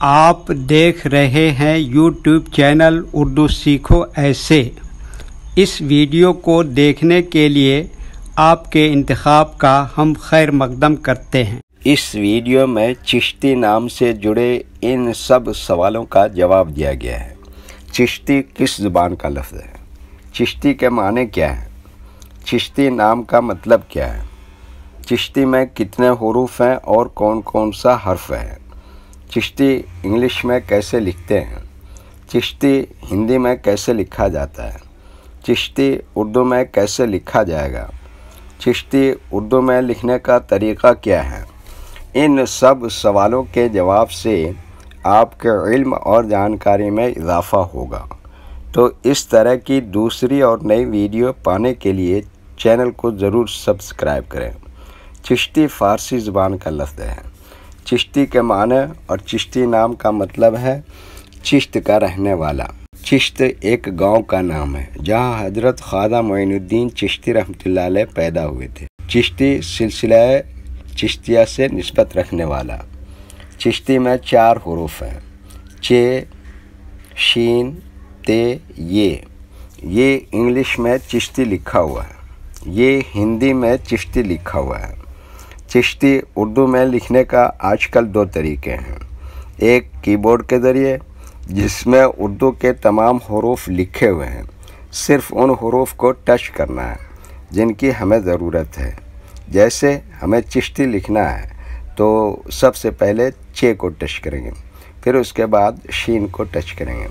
آپ دیکھ رہے ہیں یوٹیوب چینل اردو سیکھو ایسے۔ اس ویڈیو کو دیکھنے کے لیے آپ کے انتخاب کا ہم خیر مقدم کرتے ہیں۔ اس ویڈیو میں چشتی نام سے جڑے ان سب سوالوں کا جواب دیا گیا ہے۔ چشتی کس زبان کا لفظ ہے؟ چشتی کے معنی کیا ہے؟ چشتی نام کا مطلب کیا ہے؟ چشتی میں کتنے حروف ہیں اور کون کون سا حرف ہے؟ چشتی انگلش میں کیسے لکھتے ہیں؟ چشتی ہندی میں کیسے لکھا جاتا ہے؟ چشتی اردو میں کیسے لکھا جائے گا؟ چشتی اردو میں لکھنے کا طریقہ کیا ہے؟ ان سب سوالوں کے جواب سے آپ کے علم اور جانکاری میں اضافہ ہوگا۔ تو اس طرح کی دوسری اور نئی ویڈیو پانے کے لیے چینل کو ضرور سبسکرائب کریں۔ چشتی فارسی زبان کا لفظ ہے۔ چشتی کے معنی اور چشتی نام کا مطلب ہے چشت کا رہنے والا۔ چشت ایک گاؤں کا نام ہے جہاں حضرت خواجہ معین الدین چشتی رحمۃ اللہ علیہ پیدا ہوئے تھے۔ چشتی سلسلہ چشتیہ سے نسبت رکھنے والا۔ چشتی میں 4 حروف ہیں: چ، شین، تے، یہ انگلش میں چشتی لکھا ہوا ہے۔ یہ ہندی میں چشتی لکھا ہوا ہے۔ چشتی اردو میں لکھنے کا آج کل 2 طریقے ہیں۔ ایک کی بورڈ کے ذریعے جس میں اردو کے تمام حروف لکھے ہوئے ہیں، صرف ان حروف کو ٹچ کرنا ہے جن کی ہمیں ضرورت ہے۔ جیسے ہمیں چشتی لکھنا ہے تو سب سے پہلے چ کو ٹچ کریں گے، پھر اس کے بعد شین کو ٹچ کریں گے،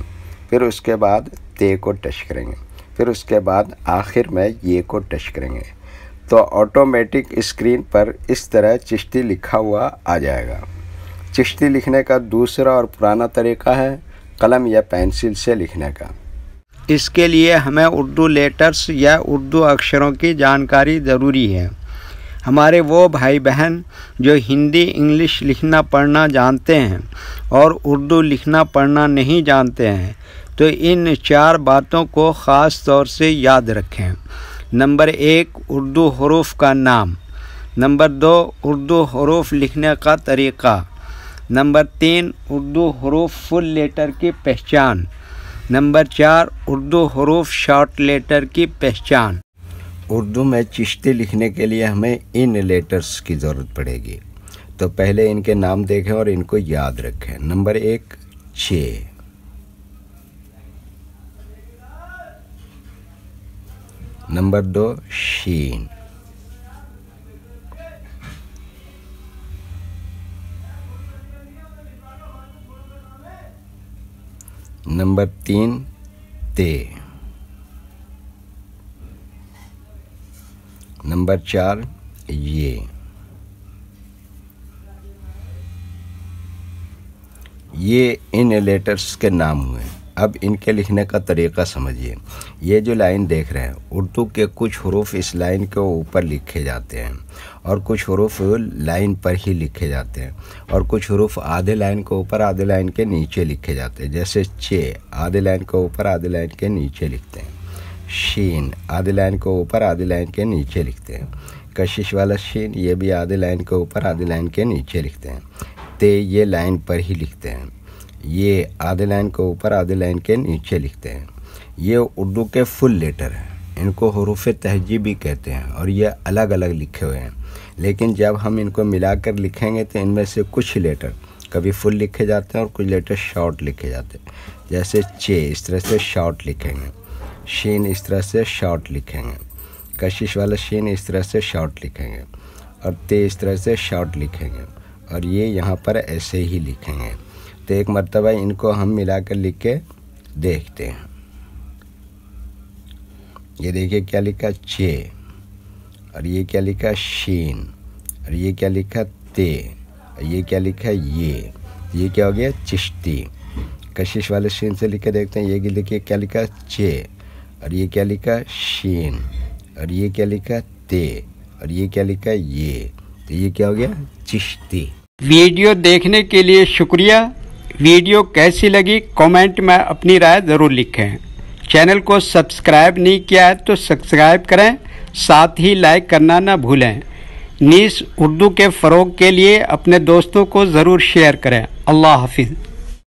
پھر اس کے بعد تے کو ٹچ کریں گے، پھر اس کے بعد آخر میں یہ کو ٹچ کریں گے تو آٹومیٹک اسکرین پر اس طرح چشتی لکھا ہوا آ جائے گا۔ چشتی لکھنے کا دوسرا اور پرانا طریقہ ہے قلم یا پینسل سے لکھنے کا۔ اس کے لیے ہمیں اردو لیٹرز یا اردو اکشروں کی جانکاری ضروری ہے۔ ہمارے وہ بھائی بہن جو ہندی انگلش لکھنا پڑھنا جانتے ہیں اور اردو لکھنا پڑھنا نہیں جانتے ہیں تو ان 4 باتوں کو خاص طور سے یاد رکھیں۔ نمبر 1 اردو حروف کا نام۔ نمبر 2 اردو حروف لکھنے کا طریقہ۔ نمبر 3 اردو حروف فل لیٹر کی پہچان۔ نمبر 4 اردو حروف شارٹ لیٹر کی پہچان۔ اردو میں چشتی لکھنے کے لیے ہمیں ان لیٹرز کی ضرورت پڑے گی، تو پہلے ان کے نام دیکھیں اور ان کو یاد رکھیں۔ نمبر 1 چ، نمبر 2 شین، نمبر 3 تے، نمبر 4 یہ ان لیٹرز کے نام ہوئے۔ اب ان کے لکھنے کا طریقہ سمجھیے۔ یہ جو لائن دیکھ رہے ہیں، اردو کے کچھ حروف اس لائن کے اوپر لکھے جاتے ہیں اور کچھ حروف لائن پر ہی لکھے جاتے ہیں اور کچھ حروف آدھے لائن کے اوپر آدھے لائن کے نیچے لکھے جاتے ہیں۔ جیسے چ آدھے لائن کے اوپر آدھے لائن کے نیچے لکھتے ہیں۔ شین آدھے لائن کے اوپر آدھے لائن کے نیچے لکھتے ہیں۔ کشش والا شین یہ بھی آدھے لائن کے اوپر آدھے لائن کے نیچے لکھتے ہیں۔ تے یہ لائن پر ہی لکھتے ہیں۔ یہ آدھے لائن کے اوپر آدھے لائن کے نیچے لکھتے ہیں۔ یہ اردو کے فل لیٹر ہیں، ان کو حروف تہجی بھی کہتے ہیں اور یہ الگ الگ لکھے ہوئے ہیں، لیکن جب ہم ان کو ملا کر لکھیں گے تو ان میں سے کچھ لیٹر کبھی فل لکھے جاتے ہیں اور کچھ لیٹر شارٹ لکھے جاتے ہیں۔ جیسے چ اس طرح سے شارٹ لکھیں گے، شین اس طرح سے شارٹ لکھیں گے، کشش والا شین اس طرح سے شارٹ لکھیں گے اور تے اس طرح سے شارٹ لکھیں گے اور یہ یہاں پر ایسے ہی لکھیں گے۔ تو ایک مرتبہ ان کو ہم ملا کر لکھ کے دیکھتے ہیں۔ یہ دیکھیے کیا لکھا چ اور یہ کیا لکھا شین اور یہ کیا لکھا تے اور یہ کیا لکھا یہ کیا ہو گیا چشتی۔ کشش والے شین سے لکھ کے دیکھتے ہیں۔ یہ لکھیے کیا لکھا چ اور یہ کیا لکھا شین اور یہ کیا لکھا تے اور یہ کیا لکھا تو یہ کیا ہو گیا چشتی۔ ویڈیو دیکھنے کے لیے شکریہ۔ ویڈیو کیسی لگی کامنٹ میں اپنی رائے ضرور لکھیں۔ چینل کو سبسکرائب نہیں کیا ہے تو سبسکرائب کریں، ساتھ ہی لائک کرنا نہ بھولیں۔ نیز اردو کے فروغ کے لیے اپنے دوستوں کو ضرور شیئر کریں۔ اللہ حافظ۔